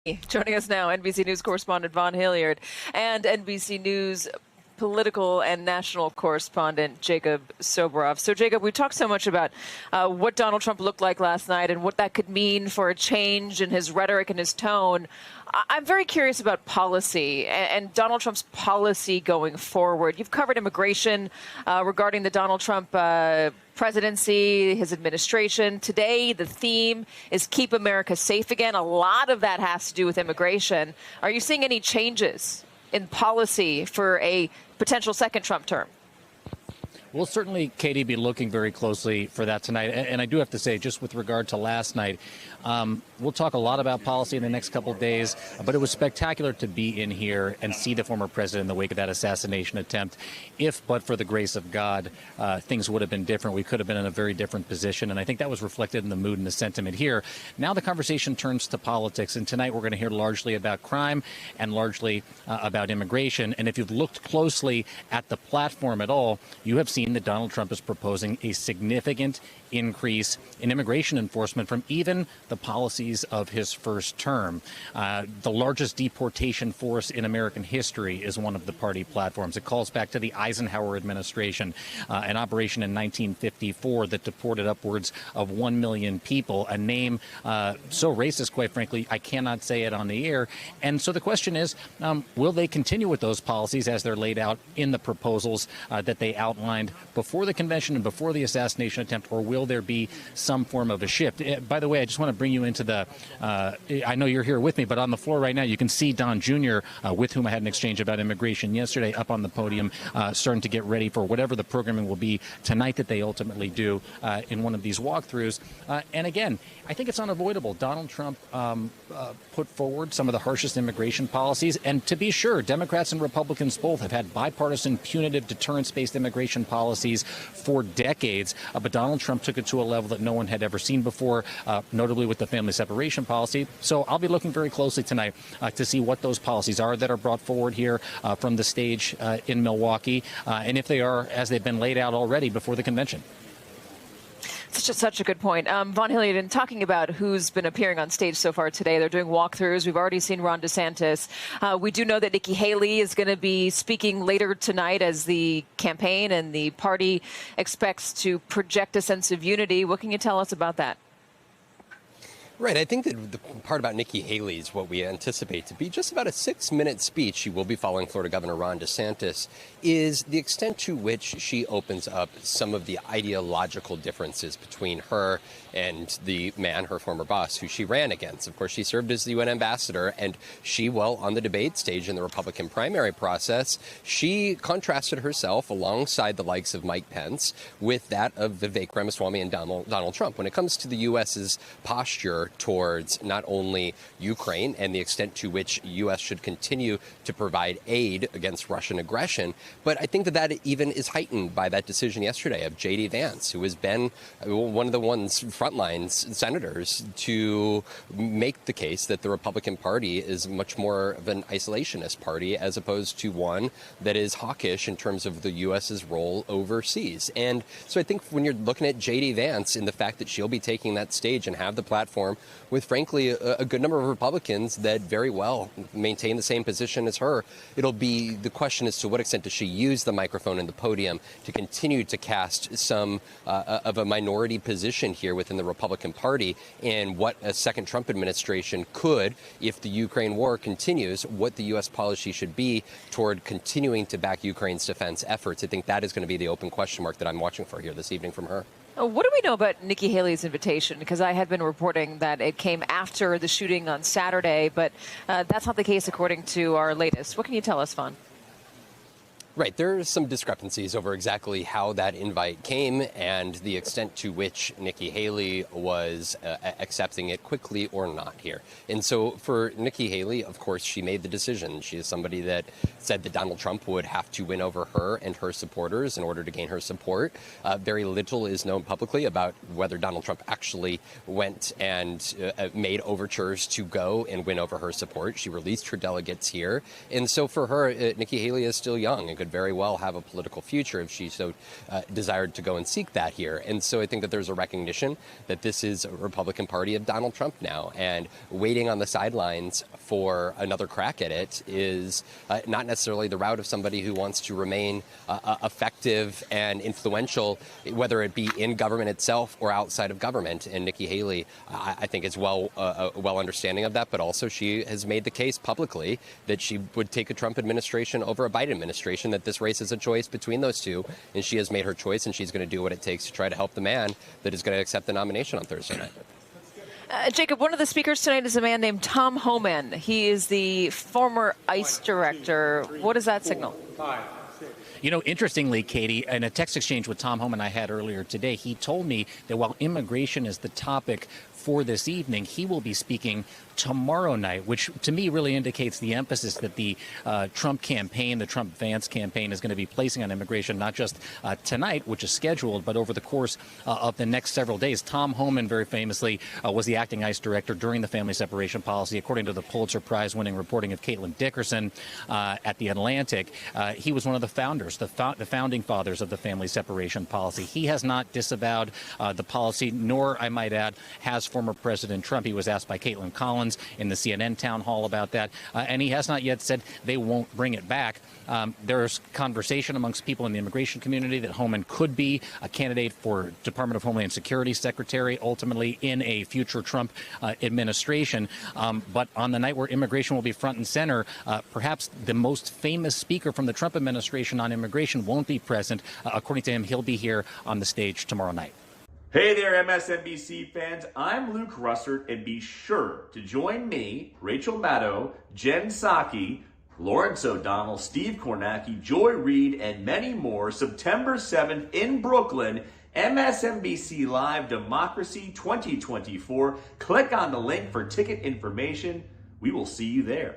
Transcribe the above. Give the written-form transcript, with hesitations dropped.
Joining us now, NBC News correspondent Vaughn Hilliard and NBC News political and national correspondent Jacob Soboroff. So, Jacob, we talked so much about what Donald Trump looked like last night and what that could mean for a change in his rhetoric and his tone. I'm very curious about policy and Donald Trump's policy going forward. You've covered immigration regarding the Donald Trump presidency, his administration. Today, the theme is Keep America Safe Again. A lot of that has to do with immigration. Are you seeing any changes in policy for a potential second Trump term? We'll certainly, Katie, be looking very closely for that tonight. And I do have to say, just with regard to last night, we'll talk a lot about policy in the next couple of days, but it was spectacular to be in here and see the former president in the wake of that assassination attempt. If but for the grace of God, things would have been different. We could have been in a very different position. And I think that was reflected in the mood and the sentiment here. Now the conversation turns to politics. And tonight we're going to hear largely about crime and largely about immigration. And if you've looked closely at the platform at all, you have seen that Donald Trump is proposing a significant increase in immigration enforcement from even the policies of his first term. The largest deportation force in American history is one of the party platforms. It calls back to the Eisenhower administration, an operation in 1954 that deported upwards of 1 million people, a name so racist, quite frankly, I cannot say it on the air. And so the question is, will they continue with those policies as they're laid out in the proposals that they outlined before the convention and before the assassination attempt, or will there be some form of a shift? By the way, I just want to bring you into the, I know you're here with me, but on the floor right now, you can see Don Jr., with whom I had an exchange about immigration yesterday, up on the podium, starting to get ready for whatever the programming will be tonight that they ultimately do in one of these walkthroughs. And again, I think it's unavoidable. Donald Trump put forward some of the harshest immigration policies. And to be sure, Democrats and Republicans both have had bipartisan, punitive, deterrence-based immigration policies for decades. But Donald Trump took it to a level that no one had ever seen before, notably with the family separation policy. So I'll be looking very closely tonight to see what those policies are that are brought forward here from the stage in Milwaukee, and if they are as they've been laid out already before the convention. Such a good point. Vaughn Hilliard, in talking about who's been appearing on stage so far today, they're doing walkthroughs. We've already seen Ron DeSantis. We do know that Nikki Haley is going to be speaking later tonight as the campaign and the party expects to project a sense of unity. What can you tell us about that? Right. I think that the part about Nikki Haley is what we anticipate to be just about a 6-minute speech. She will be following Florida Governor Ron DeSantis, is the extent to which she opens up some of the ideological differences between her and the man, her former boss, who she ran against. Of course, she served as the UN ambassador, and she, well, on the debate stage in the Republican primary process, she contrasted herself alongside the likes of Mike Pence with that of Vivek Ramaswamy and Donald Trump. When it comes to the U.S.'s posture towards not only Ukraine and the extent to which U.S. should continue to provide aid against Russian aggression, but I think that even is heightened by that decision yesterday of J.D. Vance, who has been one of the frontline senators to make the case that the Republican Party is much more of an isolationist party as opposed to one that is hawkish in terms of the U.S.'s role overseas. And so I think when you're looking at J.D. Vance and the fact that she'll be taking that stage and have the platform with, frankly, a good number of Republicans that very well maintain the same position as her, it'll be the question as to what extent does she use the microphone and the podium to continue to cast some of a minority position here within the Republican Party, and what a second Trump administration could, if the Ukraine war continues, what the U.S. policy should be toward continuing to back Ukraine's defense efforts. I think that is going to be the open question mark that I'm watching for here this evening from her. What do we know about Nikki Haley's invitation? Because I had been reporting that it came after the shooting on Saturday, but that's not the case according to our latest. What can you tell us, Vaughn? Right. There are some discrepancies over exactly how that invite came and the extent to which Nikki Haley was accepting it quickly or not here. And so for Nikki Haley, of course, she made the decision. She is somebody that said that Donald Trump would have to win over her and her supporters in order to gain her support. Very little is known publicly about whether Donald Trump actually went and made overtures to go and win over her support. She released her delegates here. And so for her, Nikki Haley is still young and could could very well have a political future if she so desired to go and seek that here. And so I think that there's a recognition that this is a Republican Party of Donald Trump now, and waiting on the sidelines for another crack at it is not necessarily the route of somebody who wants to remain effective and influential, whether it be in government itself or outside of government. And Nikki Haley, I think, is well understanding of that, but also she has made the case publicly that she would take a Trump administration over a Biden administration, that this race is a choice between those two, and she has made her choice, and she's going to do what it takes to try to help the man that is going to accept the nomination on Thursday night. Jacob, one of the speakers tonight is a man named Tom Homan. He is the former ICE director. What does that signal? You know, interestingly, Katie, in a text exchange with Tom Homan I had earlier today, he told me that while immigration is the topic for this evening, he will be speaking tomorrow night, which to me really indicates the emphasis that the Trump campaign, the Trump Vance campaign, is going to be placing on immigration, not just tonight, which is scheduled, but over the course of the next several days. Tom Homan, very famously, was the acting ICE director during the family separation policy, according to the Pulitzer Prize-winning reporting of Caitlin Dickerson at The Atlantic. He was one of the founders, the founding fathers of the family separation policy. He has not disavowed the policy, nor, I might add, has former President Trump. He was asked by Caitlin Collins in the CNN town hall about that, and he has not yet said they won't bring it back. There's conversation amongst people in the immigration community that Homan could be a candidate for Department of Homeland Security Secretary, ultimately in a future Trump administration. But on the night where immigration will be front and center, perhaps the most famous speaker from the Trump administration on immigration won't be present. According to him, he'll be here on the stage tomorrow night. Hey there, MSNBC fans. I'm Luke Russert, and be sure to join me, Rachel Maddow, Jen Psaki, Lawrence O'Donnell, Steve Kornacki, Joy Reid, and many more September 7th in Brooklyn, MSNBC Live Democracy 2024. Click on the link for ticket information. We will see you there.